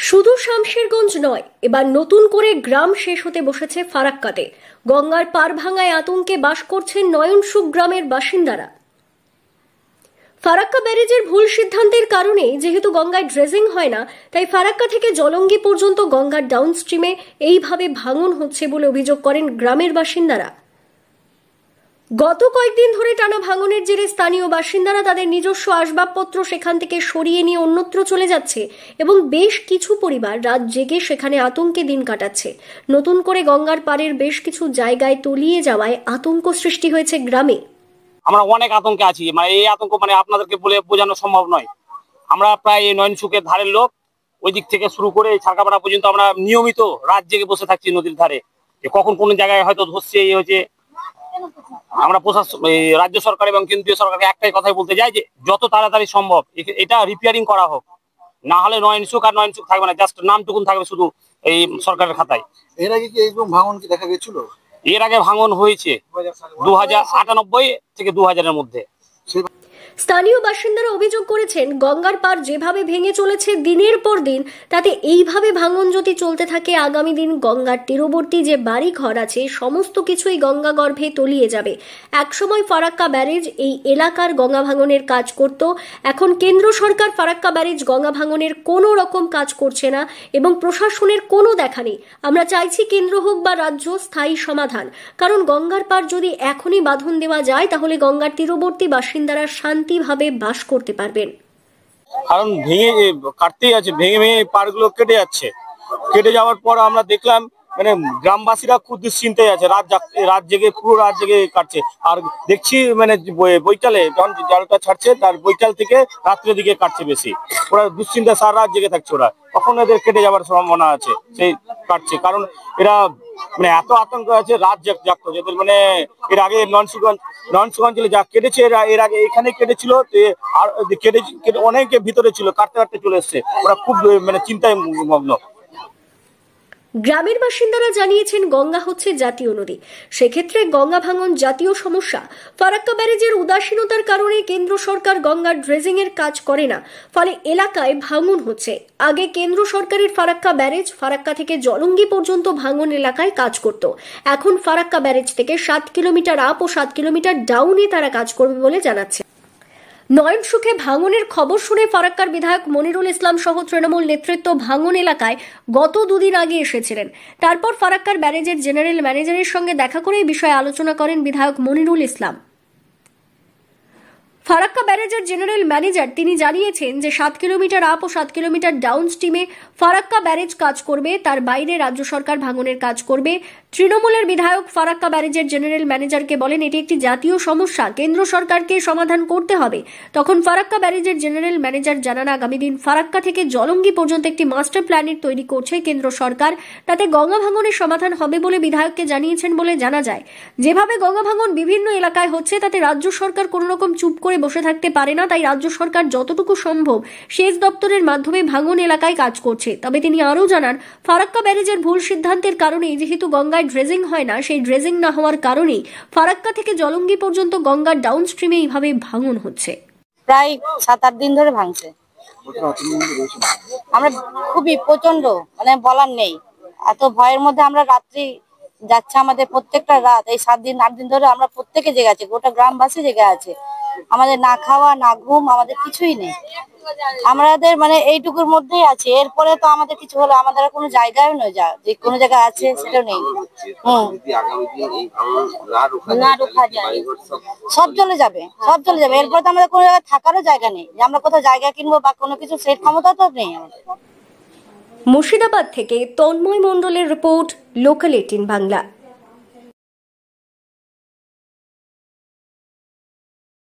শুধু শামশেরগঞ্জ নয়, এবার নতুন করে গ্রাম শেষ হতে বসেছে ফারাক্কাতে। গঙ্গার পার ভাঙায় আতঙ্কে বাস করছেন নয়নসুখ গ্রামের বাসিন্দারা। ফারাক্কা ব্যারেজের ভুল সিদ্ধান্তের কারণে যেহেতু গঙ্গায় ড্রেজিং হয় না, তাই ফারাক্কা থেকে জলঙ্গি পর্যন্ত গঙ্গার ডাউনস্ট্রিমে এইভাবে ভাঙন হচ্ছে বলে অভিযোগ করেন গ্রামের বাসিন্দারা। গত কয়েকদিন ধরে টানা ভাঙনের জেরে স্থানীয় বাসিন্দারা তাদের নিজস্ব আসবাবপত্র সেখান থেকে সরিয়ে নিয়ে অন্যত্র চলে যাচ্ছে এবং বেশ কিছু পরিবার রাত জেগে সেখানে আতঙ্কে দিন কাটাচ্ছে। নতুন করে গঙ্গার পাড়ের বেশ কিছু জায়গায় তলিয়ে যাওয়ায় আতঙ্ক সৃষ্টি হয়েছে গ্রামে। আমরা অনেক আতঙ্কে আছি, এই আতঙ্ক আপনাদেরকে বলে বোঝানো সম্ভব নয়। আমরা প্রায় নয়নসুখের ধারের লোক, ওই দিক থেকে শুরু করে ছারকাপাড়া পর্যন্ত আমরা নিয়মিত রাত জেগে বসে থাকছি নদীর ধারে, কখন কোন জায়গায় হয়তো ধরছে এই হচ্ছে। আমরা প্রশাসন, রাজ্য সরকার এবং কেন্দ্রীয় সরকারকে একটাই কথাই বলতে চাই যে যত তাড়াতাড়ি সম্ভব এটা রিপেয়ারিং করা হোক, না হলে নয়নসুখ আর নয়নসুখ থাকবে না, জাস্ট নামটুকুন থাকবে শুধু এই সরকারের খাতায়। এর আগে কি এইরকম ভাঙন কি দেখা গেছিল? এর আগে ভাঙন হয়েছে 2098 থেকে 2000-এর মধ্যে। স্থানীয় বাসিন্দারা অভিযোগ করেছেন, গঙ্গার পাড় যেভাবে ভেঙে চলেছে দিনের পর দিন, তাতে এইভাবে ভাঙন যদি চলতে থাকে আগামী দিন গঙ্গার তীরবর্তী যে বাড়ি ঘর আছে সমস্ত কিছুই গঙ্গা গর্ভে তলিয়ে যাবে। একসময় ফারাক্কা ব্যারেজ এই এলাকার গঙ্গা ভাঙনের কাজ করত, এখন কেন্দ্র সরকার ফারাক্কা ব্যারেজ গঙ্গা ভাঙনের কোনো রকম কাজ করছে না এবং প্রশাসনের কোনো দেখা নেই। আমরা চাইছি কেন্দ্র হোক বা রাজ্য স্থায়ী সমাধান, কারণ গঙ্গার পাড় যদি এখনই বাঁধন দেওয়া যায় তাহলে গঙ্গার তীরবর্তী বাসিন্দারা শান্তিভাবে বাস করতে পারবেন। কারণ ভেঙে কাটতেই আছে, ভেঙে ভেঙে পাড়গুলো কেটে যাচ্ছে। কেটে যাওয়ার পর আমরা দেখলাম গ্রামবাসীরা খুব দুশ্চিন্তায় আছে, রাত জেগে পুরো রাত জেগে কাটছে। আর দেখছি বৈকালে যখন জালটা ছাড়ছে তার বৈকাল থেকে রাত্রের দিকে কাটছে বেশি। ওরা দুশ্চিন্তা, সারা রাত জেগে থাকছে, ওরা কখন এদের কেটে যাওয়ার সম্ভাবনা আছে সেই কাটছে। কারণ এরা এত আতঙ্ক আছে, রাত জাগতো যাদের এর আগে নয়নসুখ অঞ্চলে যা কেটেছে এর আগে এখানে কেটেছিল, আর কেটে অনেকে ভিতরে ছিল, কাটতে কাটতে চলে এসছে। ওরা খুব চিন্তায় মগ্ন। গ্রামের বাসিন্দারা জানিয়েছেন, গঙ্গা হচ্ছে জাতীয় নদী, সেক্ষেত্রে গঙ্গা ভাঙন জাতীয় সমস্যা। ফারাক্কা ব্যারেজের উদাসীনতার কারণে কেন্দ্র সরকার গঙ্গার ড্রেজিং এর কাজ করে না, ফলে এলাকায় ভাঙন হচ্ছে। আগে কেন্দ্র সরকারের ফারাক্কা ব্যারেজ ফারাক্কা থেকে জলঙ্গি পর্যন্ত ভাঙন এলাকায় কাজ করত, এখন ফারাক্কা ব্যারেজ থেকে 7 কিলোমিটার আপ ও 7 কিলোমিটার ডাউনে তারা কাজ করবে বলে জানাচ্ছে। নয়নসুখে ভাঙনের খবর শুনে ফারাক্কার বিধায়ক মনিরুল ইসলাম সহ তৃণমূল নেতৃত্ব ভাঙন এলাকায় গত 2 দিন আগে এসেছিলেন। তারপর ফারাক্কার ব্যারেজের জেনারেল ম্যানেজারের সঙ্গে দেখা করে এই বিষয়ে আলোচনা করেন বিধায়ক মনিরুল ইসলাম। ফারাক্কা ব্যারেজের জেনারেল ম্যানেজার তিনি জানিয়েছেন যে 7 কিলোমিটার আপ ও 7 কিলোমিটার ডাউন স্ট্রিমে ফারাক্কা ব্যারেজ কাজ করবে, তার বাইরে রাজ্য সরকার ভাঙনের কাজ করবে। তৃণমূলের বিধায়ক ফারাক্কা ব্যারেজের জেনারেল ম্যানেজারকে বলেন, এটি একটি জাতীয় সমস্যা, কেন্দ্র সরকারকে সমাধান করতে হবে। তখন ফারাক্কা ব্যারেজের জেনারেল ম্যানেজার জানান, আগামী দিন ফারাক্কা থেকে জলঙ্গি পর্যন্ত একটি মাস্টার প্ল্যানের তৈরি করছে কেন্দ্র সরকার, তাতে গঙ্গা ভাঙনের সমাধান হবে বলে বিধায়ককে জানিয়েছেন বলে জানা যায়। যেভাবে গঙ্গা ভাঙন বিভিন্ন এলাকায় হচ্ছে তাতে রাজ্য সরকার কোনো রকম চুপ করে বসে থাকতে পারে না, তাই রাজ্য সরকার যতটুকু সম্ভব সেচ দপ্তরের মাধ্যমে ভাঙন এলাকায় কাজ করছে। তবে তিনি আরও জানান, ফারাক্কা ব্যারেজের ভুল সিদ্ধান্তের কারণে যেহেতু গঙ্গায় ড্রেজিং হয় না, সেই ড্রেজিং না হওয়ার কারণেই ফারাক্কা থেকে জলঙ্গি পর্যন্ত গঙ্গার ডাউন স্ট্রিমে এইভাবে ভাঙন হচ্ছে। প্রায় 7-8 দিন ধরে ভাঙছে। আমরা খুবই প্রচন্ড বলার নেই, এত ভয়ের মধ্যে আমরা রাত্রি যাচ্ছে, আমাদের প্রত্যেকটা রাত এই 7-8 দিন ধরে আমরা প্রত্যেকে জেগে আছি, গোটা গ্রামবাসী জেগে আছে। আমাদের না খাওয়া না ঘুম, আমাদের কিছুই নেই, আমাদের এইটুকুর মধ্যেই আছে। এরপরে তো আমাদের কিছু হলো, আমাদের কোনো জায়গায় নয়, যা যে কোনো জায়গায় আছে সেটাও নেই। সব চলে যাবে, সব চলে যাবে। এরপরে তো আমাদের কোনো জায়গায় থাকারও জায়গা নেই, যে আমরা কোথাও জায়গা কিনবো বা কোনো কিছু সেই ক্ষমতা তো নেই আমাদের। মুর্শিদাবাদ থেকে তন্ময় মণ্ডলের রিপোর্ট, লোকাল 18 বাংলা।